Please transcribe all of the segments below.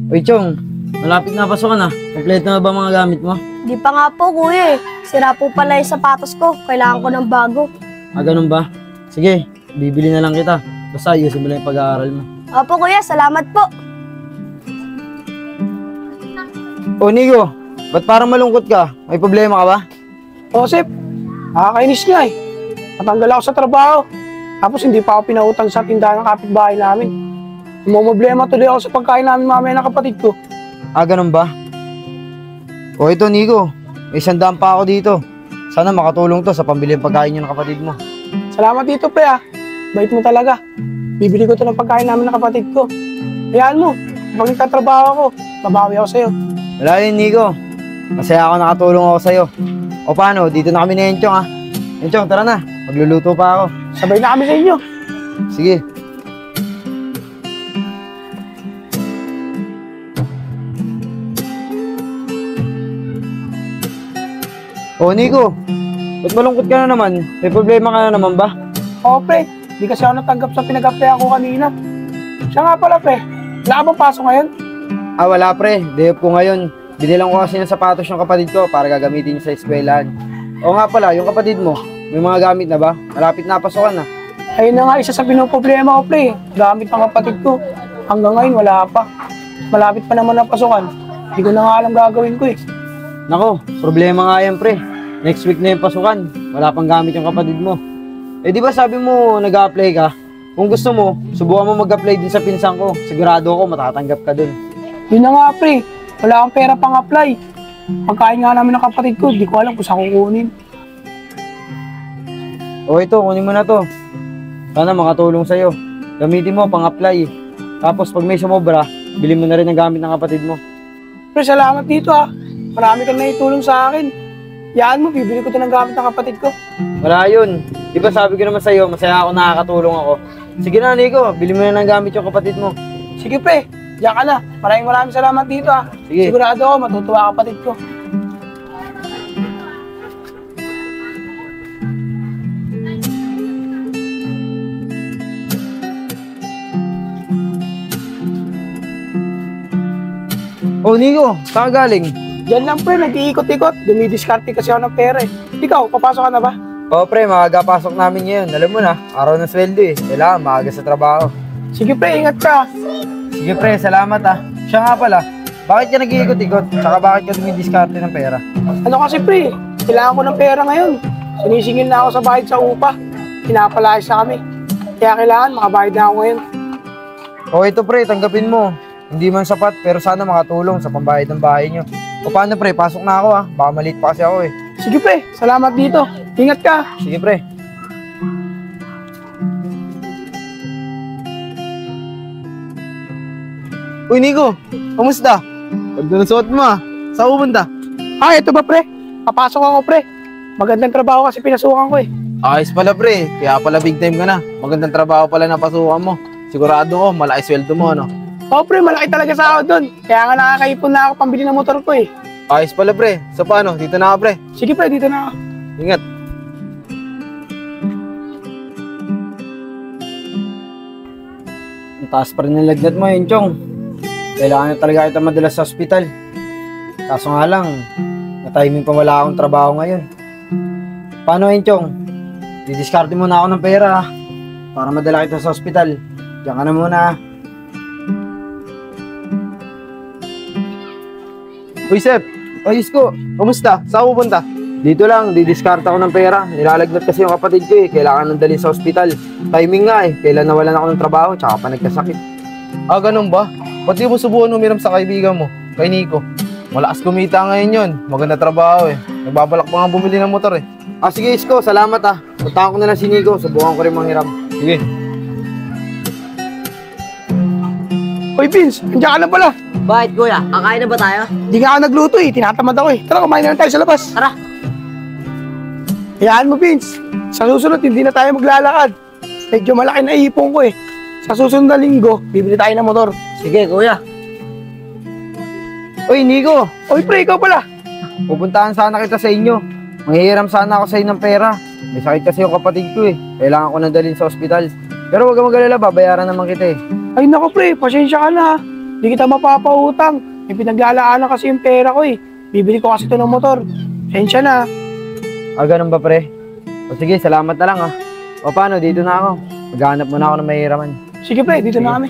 Uy, Chong, malapit na pasukan ah. Kompleto na ba mga gamit mo? Di pa nga po, kuya eh. Sira po pala yung sapatos ko. Kailangan ko ng bago. Ah, ganun ba? Sige, bibili na lang kita. Basta ayusin mo lang yung pag-aaral mo. Opo, kuya. Salamat po. O, Nico, ba't parang malungkot ka? May problema ka ba? Joseph, nakakainis nga eh. Natanggal ako sa trabaho. Tapos hindi pa ako pinautang sa tindahan ng kapitbahay namin. Problema tuloy ako sa pagkain namin mamaya ng kapatid ko. Ah, ganun ba? O, ito, Nico. May 100 pa ako dito. Sana makatulong to sa pambili ng pagkain niyo ng kapatid mo. Salamat dito, pre ah. Bait mo talaga. Bibili ko to ng pagkain namin ng kapatid ko. Hayaan mo, pag nagtatrabaho ako, babawi ako sa'yo. Wala yun, Nico. Masaya ako nakatulong ako sa'yo. O paano, dito na kami ni Enchong ah. Enchong, tara na. Magluluto pa ako. Sabay na kami sa inyo. Sige. O, Nico. Ba't malungkot ka na naman? May problema ka na naman ba? Oo, pre. Di kasi ako natanggap sa pinag-applyan ko kanina. Siya nga pala, pre. Wala ka bang pasok ngayon? Ah, wala pre. Day off ko ngayon. Binilang ko kasi ng sapatos ng kapatid ko para gagamitin niya sa eskwelahan. O nga pala, yung kapatid mo, may mga gamit na ba? Malapit na pasukan na. Ayun na nga isa sa pinoproblema ko, pre. Gamit ng kapatid ko. Hanggang ngayon, wala pa. Malapit pa naman ang pasukan. Hindi ko na nga alam gagawin ko eh. Nako, problema nga yan pre. Next week na yung pasukan. Wala pang gamit yung kapatid mo. Eh di ba sabi mo nag-a-apply ka? Kung gusto mo, subukan mo mag-apply din sa pinsan ko. Sigurado ako matatanggap ka dun. Yun na nga, pre. Wala akong pera pang apply. Pagkain nga namin ng kapatid ko, hindi ko alam kung saan kukunin. O ito, kunin mo na to. Sana makatulong sa'yo. Gamitin mo pang-apply. Tapos pag may sumobra, bilhin mo na rin ang gamit ng kapatid mo. Pre, salamat dito ah. Marami kang naitulong sa akin. Yaan mo, bibili ko ito ng gamit ng kapatid ko. Wala yun. Di ba sabi ko naman sa'yo, masaya ako nakakatulong ako. Sige na, Nico. Bili mo na ng gamit yung kapatid mo. Sige, pre. Diyan ka na. Maraming salamat dito ah. Sige. Sigurado ako, matutuwa ang kapatid ko. Oh, Nico. Saan ka galing? Diyan lang, pre. Nag-iikot-ikot. Dumidiskarte kasi ako ng pera eh. Ikaw, papasok ka na ba? Oh, pre. Maaga pasok namin ngayon. Alam mo na, araw ng sweldo eh. Kailangan maaga sa trabaho. Sige, pre. Ingat ka. Sige, pre. Salamat ah. Siya nga pala. Bakit ka nag-iikot-ikot? Tsaka bakit ka dumidiskarte ng pera? Ano kasi, pre? Kailangan ko ng pera ngayon. Sinisingil na ako sa bayad sa upa. Pinapalayas na kami. Kaya kailangan makabayad na ako ngayon. O ito, pre. Tanggapin mo. Hindi man sapat, pero sana makatulong sa pambayad ng bahay nyo. O paano, pre? Pasok na ako ah. Baka maliit pa kasi ako eh. Sige, pre. Salamat dito. Ingat ka. Sige, pre. Uy, Nico. Kamusta? Ganda na suot mo ah. Saan pupunta? Ah, ito ba, pre? Papasok ako, pre. Magandang trabaho kasi pinasukan ko eh. Ayos pala pre, kaya pala big time ka na. Magandang trabaho pala na pasukan mo. Sigurado ko, malaki sweldo mo, ano? Oo, pre. Malaki talaga sa ako doon. Kaya nga nakakaipon na ako pambili ng motor ko eh. Ayos pala pre. So paano, dito na ako pre. Sige, pre. Dito na ako. Ingat. Ang taas pa rin ng lagnat mo yun, Chong. Kailangan na talaga kita madalas sa ospital. Kaso nga lang, na-timing pa wala akong trabaho ngayon. Paano yun, Chong? Didiskarte muna ako ng pera para madala kita sa ospital. Diyan ka na muna. Uy Sep, ayos ko. Kamusta? Saan pupunta? Dito lang, didiskarte ako ng pera. Nilalagnat kasi yung kapatid ko eh. Kailangan nang dalhin sa ospital. Timing nga eh. Kailan nawalan ako ng trabaho, tsaka pa nagkasakit. Ah, ganun ba? Pati mo subukan umiram sa kaibigan mo, kay Nico. Malakas kumita ngayon yun. Maganda trabaho eh. Nagbabalak pa nga bumili ng motor eh. Ah, sige Isko, salamat ah. Puntahan ko na lang si Nico. Subukan ko rin manghiram. Sige. Hoy, Vince. Andiyan ka na pala. Bakit kuya? Kakain na ba tayo? Di nga ako nagluto eh. Tinatamad ako eh. Tara, kumain na lang tayo sa labas. Tara! Hayaan mo, Vince. Sa susunod, hindi na tayo maglalakad. Medyo malaki na ipon ko eh. Sa susunod na linggo, bibili tayo ng motor. Sige kuya. Uy, Nico. Oy, pre, ikaw pala. Pupuntahan sana kita sa inyo. Manghihiram sana ako sa inyo ng pera. May sakit kasi yung kapatid ko eh. Kailangan ko na dalhin sa ospital. Pero huwag kang mag-alala, babayaran naman kita eh. Ay, naku, pre. Pasensya ka na. Di kita mapapautang. May pinaglalaanan kasi yung pera ko eh. Bibili ko kasi ito ng motor. Sensya na. Ganun ba, pre? O sige, salamat na lang, O paano, dito na ako. Maghanap muna ako ng mahiraman. Sige pre, dito na kami.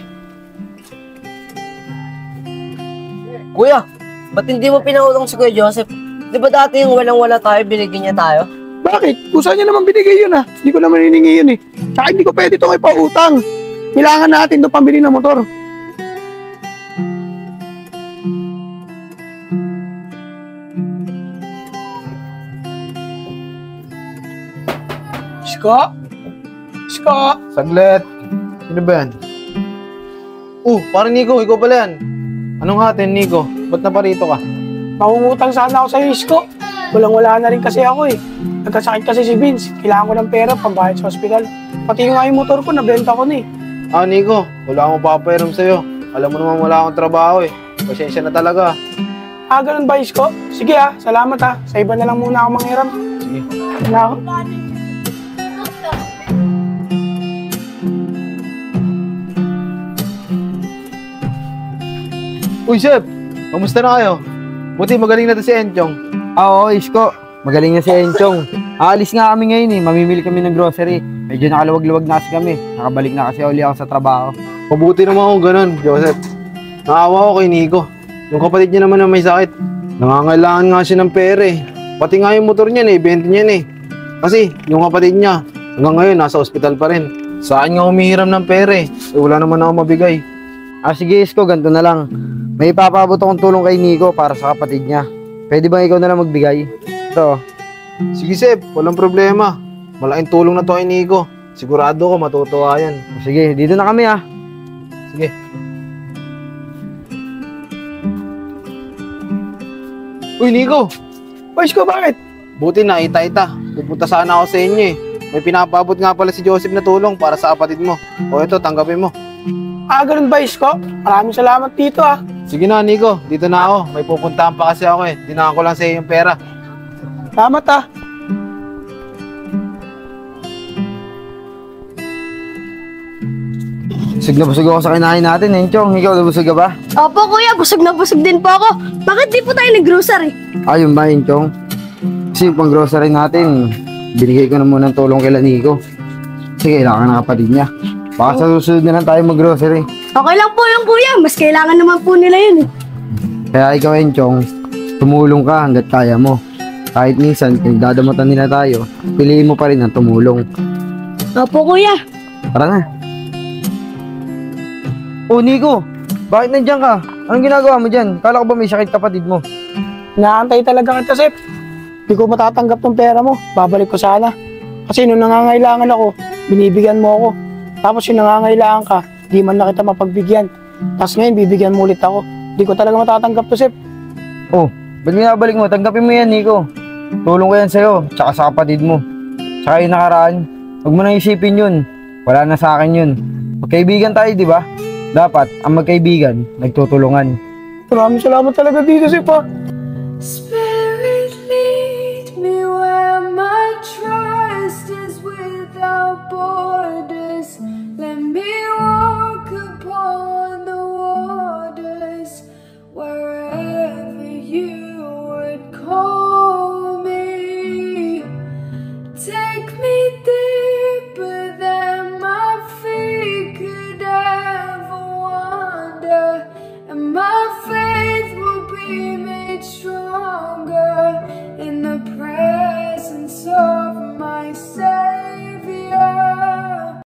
Kuya, ba't hindi mo pinautang si Kuya Joseph? Di ba dati yung walang-wala tayo, binigyan niya tayo? Bakit? Kusa niya naman binigay yun Hindi ko naman hiningi yun eh. Tsaka hindi ko pwede itong ipautang. Kailangan natin ito pambili ng motor. Isko? Isko? Saglit. Sino ba yan? Parang Nico, ikaw pala yan. Anong hatin, Nico? Ba't naparito ka? Mangungutang sana ako sa Isko. Walang-wala na rin kasi ako eh. Nagkasakit kasi si Vince. Kailangan ko ng pera pambayad sa ospital. Pati nga yung motor ko, nabenta ko na eh. Nico, wala akong papairam sa'yo. Alam mo naman wala akong trabaho eh. Pasensya na talaga. Ganun ba Isko? Sige salamat Sa iba na lang muna ako manghiram. Sige. Na ako. Uy, Chef! Kamusta na kayo? Buti magaling na to si Enchong. Oo, Isko. Magaling na si Enchong. Aalis nga kami ngayon mamimili kami ng grocery. Medyo nakaluwag-luwag na kasi kami. Nakabalik na kasi uli ako sa trabaho. Mabuti naman ako ganun, Joseph. Naawa ko kay Nico. Yung kapatid niya naman na may sakit. Nangangailangan nga siya ng pera eh. Pati nga yung motor niya ibenta niya Kasi yung kapatid niya, hanggang ngayon nasa ospital pa rin. Saan nga humihiram ng pera eh. Wala naman ako mabigay. Sige, Isko, ganito na lang. May ipapabot akong tulong kay Nico para sa kapatid niya. Pwede bang ikaw na lang magbigay? Ito. Sige, Sep. Walang problema. Malaking tulong na to kay Nico. Sigurado ko matutuwa yan. Sige, dito na kami Sige. Uy, Nico! O Isko, bakit? Buti na, ita-ita. Pupunta sana ako sa inyo eh. May pinapabot nga pala si Joseph na tulong para sa kapatid mo. O ito, tanggapin mo. Ganun ba Isko? Maraming salamat dito Sige na, Nico. Dito na ako. May pupuntahan pa kasi ako eh. Dinaan ko lang sa iyo yung pera. Salamat Busog na busog ako sa kinain natin, Enchong. Ikaw, nabusog ka ba? Opo kuya, busog na busog din po ako. Bakit di po tayo nag-grocery? Ayun ba, Enchong? Kasi yung pang-grocery natin, binigay ko na muna ng tulong kay Nico. Kasi kailangan ng kapatid niya. Baka sa susunod na lang tayo mag-grocery. Okay lang po yung kuya, mas kailangan naman po nila yun eh. Kaya ikaw, Enchong, tumulong ka hanggat kaya mo. Kahit minsan, kung dadamatan nila tayo, piliin mo pa rin ang tumulong. Opo kuya. Tara na. Nico, bakit nandiyan ka? Anong ginagawa mo dyan? Kala ko ba may sakit kapatid mo? Naantay talaga kita, Sep. Hindi ko matatanggap ng pera mo. Babalik ko sana. Kasi nung nangangailangan ako, binibigyan mo ako. Tapos yung nangangailangan ka, di man na kita mapagbigyan. Tapos ngayon, bibigyan mo ulit ako. Hindi ko talaga matatanggap to, Sep. Ba't binabalik mo? Tanggapin mo yan, Nico. Tulong ko yan sa'yo, tsaka sa kapatid mo. Tsaka yung nakaraan, huwag mo nang isipin yun. Wala na sa akin yun. Magkaibigan tayo, di ba? Dapat, ang magkaibigan, nagtutulungan. Maraming salamat talaga dito, Sep.